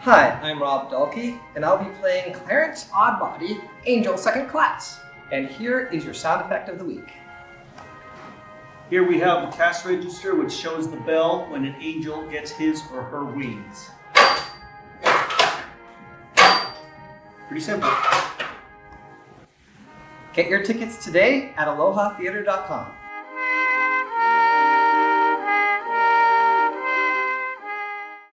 Hi, I'm Robb Dahlke, and I'll be playing Clarence Oddbody, Angel Second Class. And here is your sound effect of the week. Here we have the cast register, which shows the bell when an angel gets his or her wings. Pretty simple. Get your tickets today at alohatheatre.com.